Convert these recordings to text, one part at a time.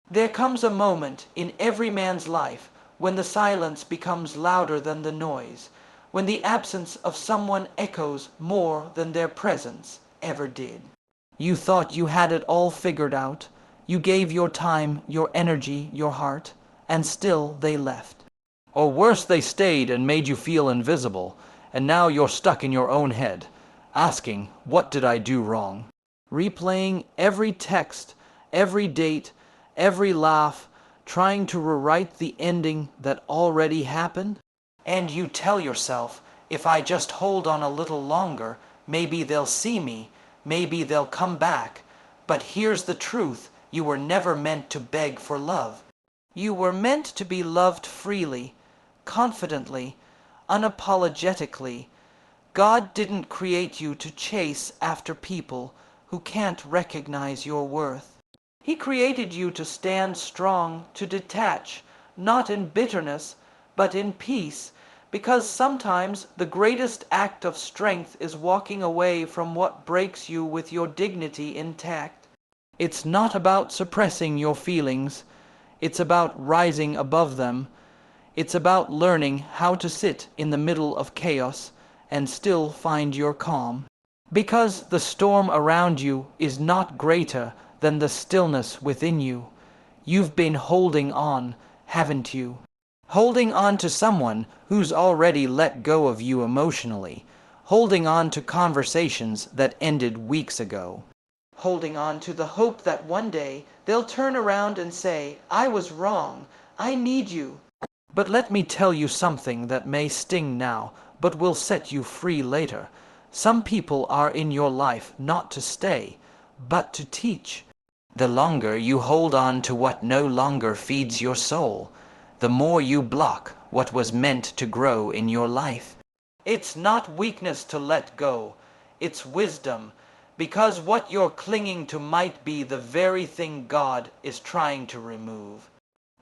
There comes a moment in every man's life when the silence becomes louder than the noise, when the absence of someone echoes more than their presence ever did. You thought you had it all figured out. You gave your time, your energy, your heart, and still they left. Or worse, they stayed and made you feel invisible, and now you're stuck in your own head, asking, what did I do wrong? Replaying every text, every date, every laugh, trying to rewrite the ending that already happened? And you tell yourself, if I just hold on a little longer, maybe they'll see me, maybe they'll come back. But here's the truth, you were never meant to beg for love. You were meant to be loved freely, confidently, unapologetically. God didn't create you to chase after people who can't recognize your worth. He created you to stand strong, to detach, not in bitterness, but in peace, because sometimes the greatest act of strength is walking away from what breaks you with your dignity intact. It's not about suppressing your feelings. It's about rising above them. It's about learning how to sit in the middle of chaos and still find your calm. Because the storm around you is not greater than the stillness within you. You've been holding on, haven't you? Holding on to someone who's already let go of you emotionally. Holding on to conversations that ended weeks ago. Holding on to the hope that one day they'll turn around and say, I was wrong, I need you. But let me tell you something that may sting now, but will set you free later. Some people are in your life not to stay, but to teach. The longer you hold on to what no longer feeds your soul, the more you block what was meant to grow in your life. It's not weakness to let go, it's wisdom, because what you're clinging to might be the very thing God is trying to remove.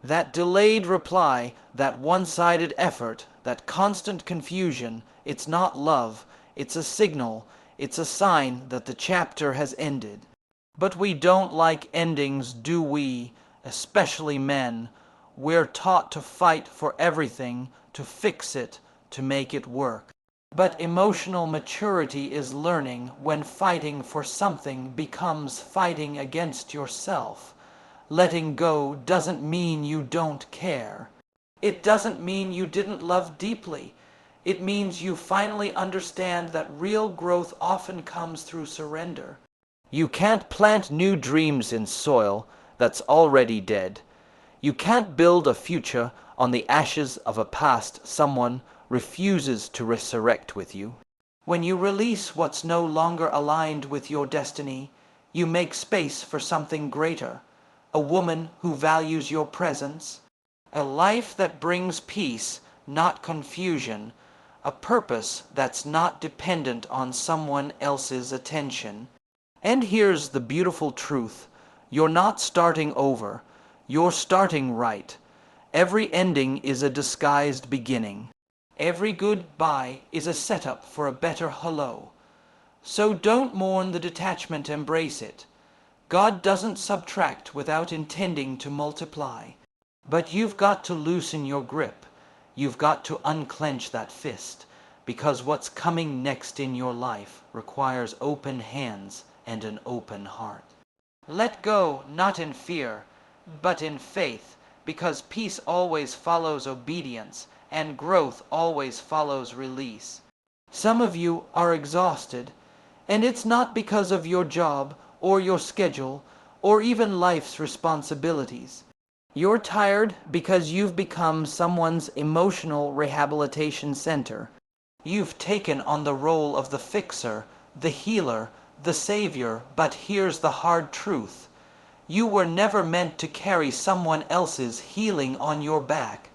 That delayed reply, that one-sided effort, that constant confusion, it's not love, it's a signal, it's a sign that the chapter has ended. But we don't like endings, do we? Especially men. We're taught to fight for everything, to fix it, to make it work. But emotional maturity is learning when fighting for something becomes fighting against yourself. Letting go doesn't mean you don't care. It doesn't mean you didn't love deeply. It means you finally understand that real growth often comes through surrender. You can't plant new dreams in soil that's already dead. You can't build a future on the ashes of a past someone refuses to resurrect with you. When you release what's no longer aligned with your destiny, you make space for something greater. A woman who values your presence, a life that brings peace, not confusion, a purpose that's not dependent on someone else's attention. And here's the beautiful truth. You're not starting over. You're starting right. Every ending is a disguised beginning. Every goodbye is a setup for a better hello. So don't mourn the detachment, embrace it. God doesn't subtract without intending to multiply. But you've got to loosen your grip. You've got to unclench that fist, because what's coming next in your life requires open hands and an open heart. Let go, not in fear, but in faith, because peace always follows obedience, and growth always follows release. Some of you are exhausted, and it's not because of your job, or your schedule, or even life's responsibilities. You're tired because you've become someone's emotional rehabilitation center. You've taken on the role of the fixer, the healer, the savior, but here's the hard truth. You were never meant to carry someone else's healing on your back.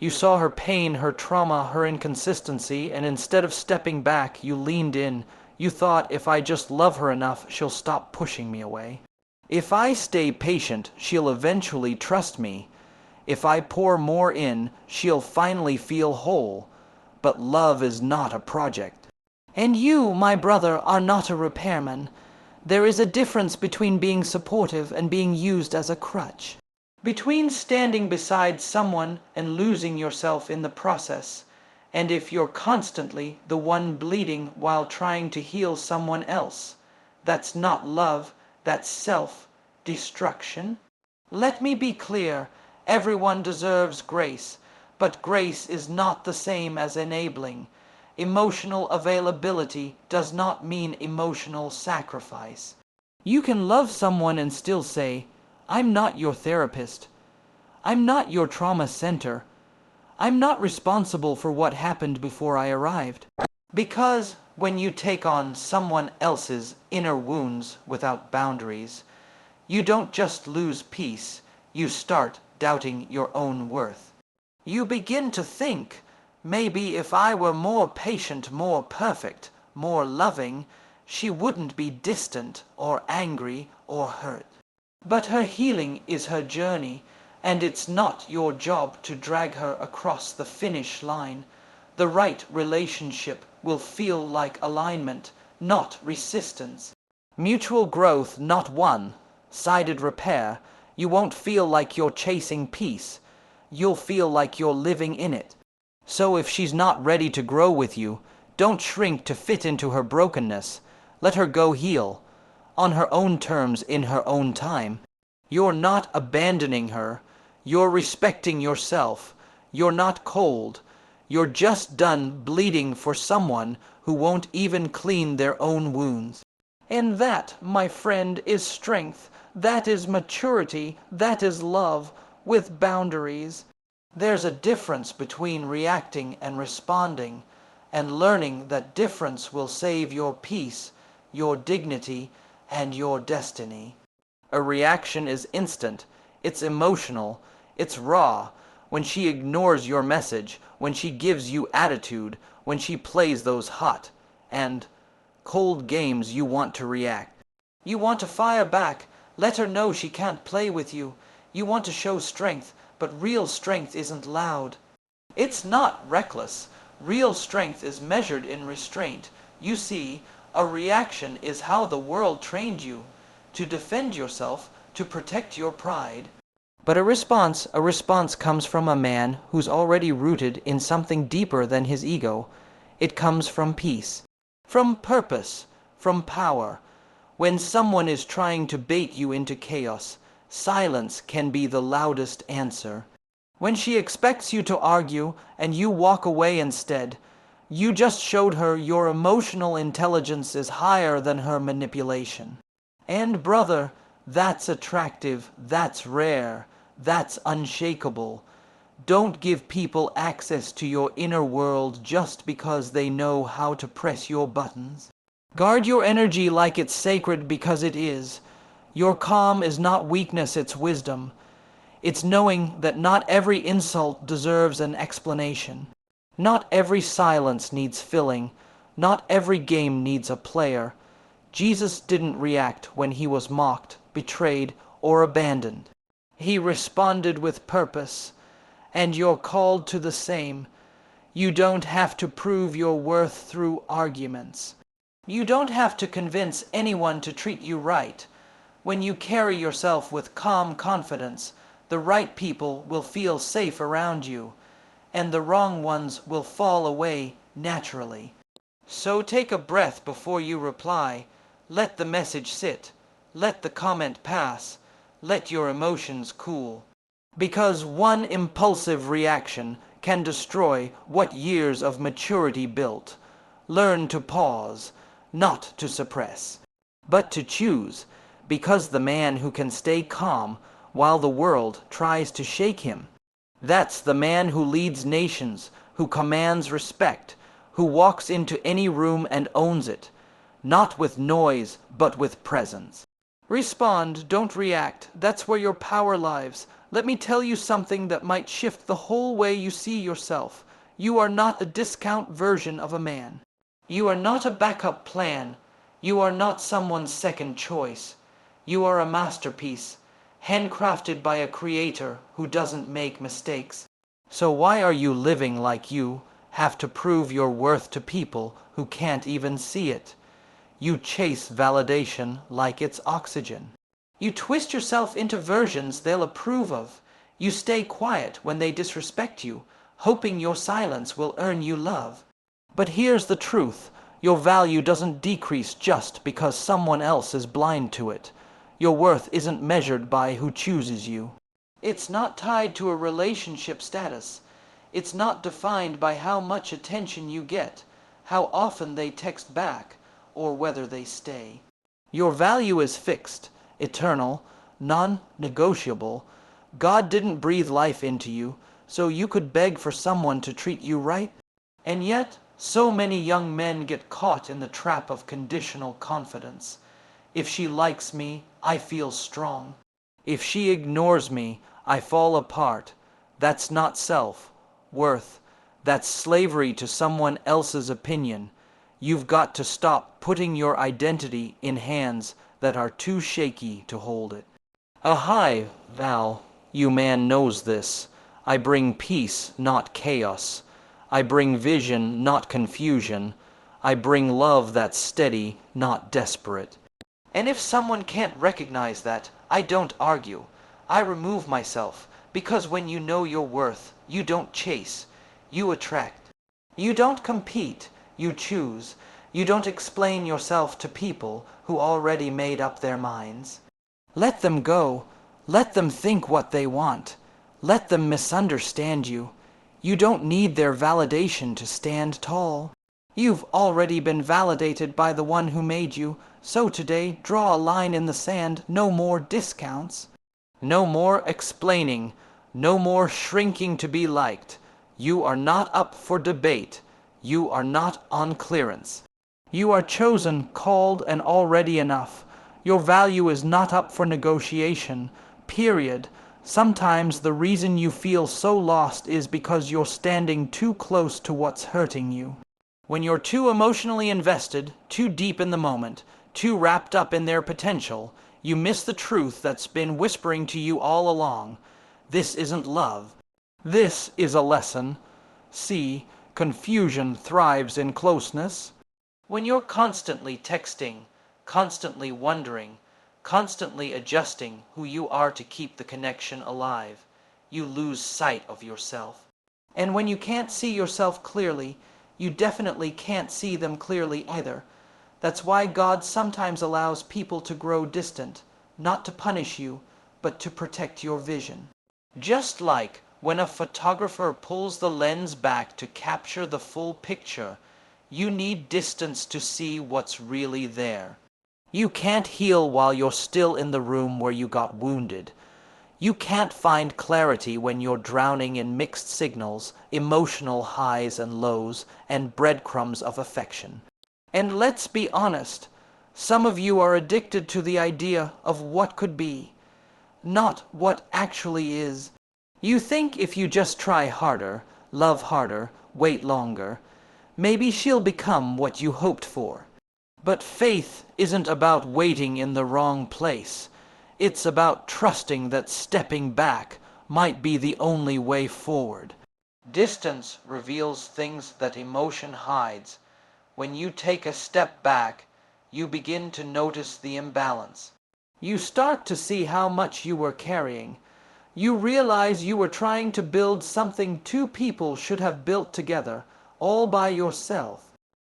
You saw her pain, her trauma, her inconsistency, and instead of stepping back, you leaned in. You thought, if I just love her enough, she'll stop pushing me away. If I stay patient, she'll eventually trust me. If I pour more in, she'll finally feel whole. But love is not a project. And you, my brother, are not a repairman. There is a difference between being supportive and being used as a crutch. Between standing beside someone and losing yourself in the process, and if you're constantly the one bleeding while trying to heal someone else, that's not love, that's self-destruction. Let me be clear, everyone deserves grace, but grace is not the same as enabling. Emotional availability does not mean emotional sacrifice. You can love someone and still say, I'm not your therapist. I'm not your trauma center. I'm not responsible for what happened before I arrived. Because when you take on someone else's inner wounds without boundaries, you don't just lose peace, you start doubting your own worth. You begin to think, maybe if I were more patient, more perfect, more loving, she wouldn't be distant or angry or hurt. But her healing is her journey, and it's not your job to drag her across the finish line. The right relationship will feel like alignment, not resistance. Mutual growth, not one-sided repair. You won't feel like you're chasing peace. You'll feel like you're living in it. So if she's not ready to grow with you, don't shrink to fit into her brokenness. Let her go heal, on her own terms in her own time. You're not abandoning her. You're respecting yourself. You're not cold. You're just done bleeding for someone who won't even clean their own wounds. And that, my friend, is strength. That is maturity. That is love, with boundaries. There's a difference between reacting and responding, and learning that difference will save your peace, your dignity, and your destiny. A reaction is instant, it's emotional, it's raw. When she ignores your message, when she gives you attitude, when she plays those hot and cold games, you want to react. You want to fire back, let her know she can't play with you. You want to show strength, but real strength isn't loud. It's not reckless. Real strength is measured in restraint. You see, a reaction is how the world trained you. To defend yourself, to protect your pride. But a response comes from a man who's already rooted in something deeper than his ego. It comes from peace, from purpose, from power. When someone is trying to bait you into chaos, silence can be the loudest answer. When she expects you to argue and you walk away instead, you just showed her your emotional intelligence is higher than her manipulation. And brother, that's attractive, that's rare, that's unshakable. Don't give people access to your inner world just because they know how to press your buttons. Guard your energy like it's sacred, because it is. Your calm is not weakness, it's wisdom. It's knowing that not every insult deserves an explanation. Not every silence needs filling. Not every game needs a player. Jesus didn't react when he was mocked, betrayed, or abandoned. He responded with purpose, and you're called to the same. You don't have to prove your worth through arguments. You don't have to convince anyone to treat you right. When you carry yourself with calm confidence, the right people will feel safe around you, and the wrong ones will fall away naturally. So take a breath before you reply. Let the message sit. Let the comment pass. Let your emotions cool. Because one impulsive reaction can destroy what years of maturity built. Learn to pause, not to suppress, but to choose, because the man who can stay calm while the world tries to shake him, that's the man who leads nations, who commands respect, who walks into any room and owns it, not with noise, but with presence. Respond, don't react. That's where your power lies. Let me tell you something that might shift the whole way you see yourself. You are not a discount version of a man. You are not a backup plan. You are not someone's second choice. You are a masterpiece, handcrafted by a creator who doesn't make mistakes. So why are you living like you have to prove your worth to people who can't even see it? You chase validation like it's oxygen. You twist yourself into versions they'll approve of. You stay quiet when they disrespect you, hoping your silence will earn you love. But here's the truth. Your value doesn't decrease just because someone else is blind to it. Your worth isn't measured by who chooses you. It's not tied to a relationship status. It's not defined by how much attention you get, how often they text back, or whether they stay. Your value is fixed, eternal, non-negotiable. God didn't breathe life into you, so you could beg for someone to treat you right. And yet, so many young men get caught in the trap of conditional confidence. If she likes me, I feel strong. If she ignores me, I fall apart. That's not self-worth. That's slavery to someone else's opinion. You've got to stop putting your identity in hands that are too shaky to hold it. Hi, Val. You man knows this. I bring peace, not chaos. I bring vision, not confusion. I bring love that's steady, not desperate. And if someone can't recognize that, I don't argue. I remove myself, because when you know your worth, you don't chase, you attract. You don't compete, you choose. You don't explain yourself to people who already made up their minds. Let them go. Let them think what they want. Let them misunderstand you. You don't need their validation to stand tall. You've already been validated by the one who made you, so today draw a line in the sand, no more discounts. No more explaining, no more shrinking to be liked. You are not up for debate. You are not on clearance. You are chosen, called, and already enough. Your value is not up for negotiation, period. Sometimes the reason you feel so lost is because you're standing too close to what's hurting you. When you're too emotionally invested, too deep in the moment, too wrapped up in their potential, you miss the truth that's been whispering to you all along. This isn't love. This is a lesson. See, confusion thrives in closeness. When you're constantly texting, constantly wondering, constantly adjusting who you are to keep the connection alive, you lose sight of yourself. And when you can't see yourself clearly, you definitely can't see them clearly either. That's why God sometimes allows people to grow distant, not to punish you, but to protect your vision. Just like when a photographer pulls the lens back to capture the full picture, you need distance to see what's really there. You can't heal while you're still in the room where you got wounded. You can't find clarity when you're drowning in mixed signals, emotional highs and lows, and breadcrumbs of affection. And let's be honest, some of you are addicted to the idea of what could be, not what actually is. You think if you just try harder, love harder, wait longer, maybe she'll become what you hoped for. But faith isn't about waiting in the wrong place. It's about trusting that stepping back might be the only way forward. Distance reveals things that emotion hides. When you take a step back, you begin to notice the imbalance. You start to see how much you were carrying. You realize you were trying to build something two people should have built together, all by yourself.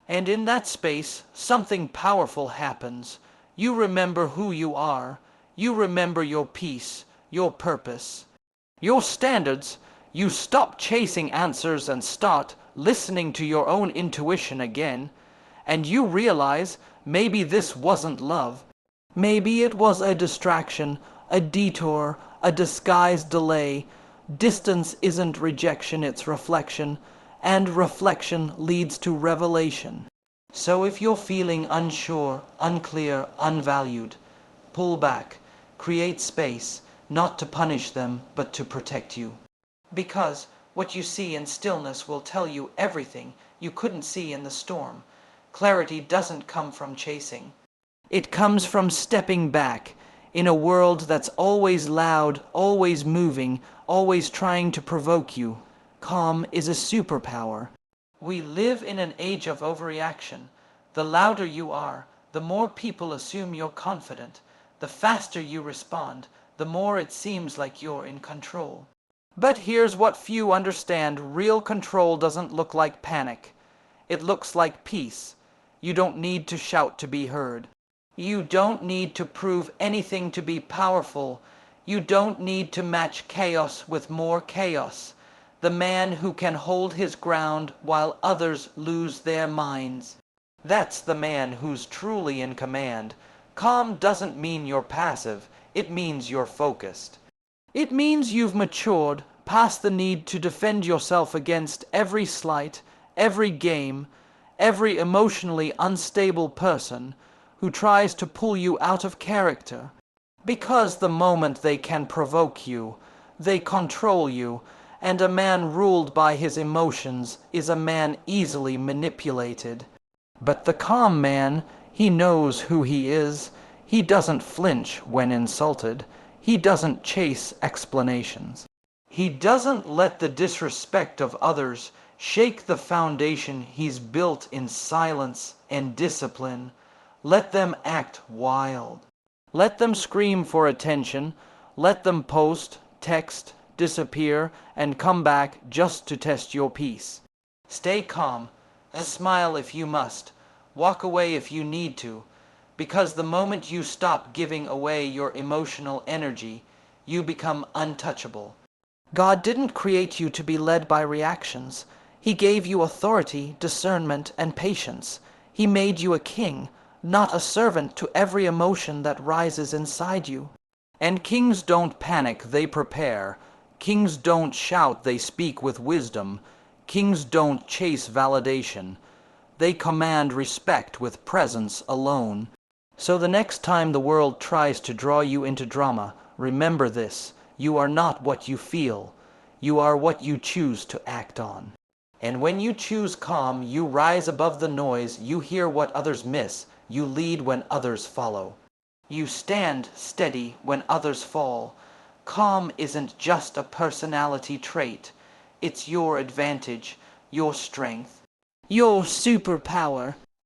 And in that space, something powerful happens. You remember who you are. You remember your peace, your purpose, your standards. You stop chasing answers and start listening to your own intuition again. And you realize maybe this wasn't love. Maybe it was a distraction, a detour, a disguised delay. Distance isn't rejection, it's reflection. And reflection leads to revelation. So if you're feeling unsure, unclear, unvalued, pull back, create space, not to punish them, but to protect you. Because what you see in stillness will tell you everything you couldn't see in the storm. Clarity doesn't come from chasing. It comes from stepping back in a world that's always loud, always moving, always trying to provoke you. Calm is a superpower. We live in an age of overreaction. The louder you are, the more people assume you're confident. The faster you respond, the more it seems like you're in control. But here's what few understand. Real control doesn't look like panic. It looks like peace. You don't need to shout to be heard. You don't need to prove anything to be powerful. You don't need to match chaos with more chaos. The man who can hold his ground while others lose their minds. That's the man who's truly in command. Calm doesn't mean you're passive. It means you're focused. It means you've matured past the need to defend yourself against every slight, every game, every emotionally unstable person who tries to pull you out of character. Because the moment they can provoke you, they control you, and a man ruled by his emotions is a man easily manipulated. But the calm man, he knows who he is. He doesn't flinch when insulted. He doesn't chase explanations. He doesn't let the disrespect of others shake the foundation he's built in silence and discipline. Let them act wild. Let them scream for attention. Let them post, text, disappear, and come back just to test your peace. Stay calm, and smile if you must. Walk away if you need to. Because the moment you stop giving away your emotional energy, you become untouchable. God didn't create you to be led by reactions. He gave you authority, discernment, and patience. He made you a king, not a servant to every emotion that rises inside you. And kings don't panic, they prepare. Kings don't shout, they speak with wisdom. Kings don't chase validation. They command respect with presence alone. So the next time the world tries to draw you into drama, remember this: you are not what you feel. You are what you choose to act on. And when you choose calm, you rise above the noise, you hear what others miss, you lead when others follow. You stand steady when others fall. Calm isn't just a personality trait. It's your advantage, your strength, your superpower.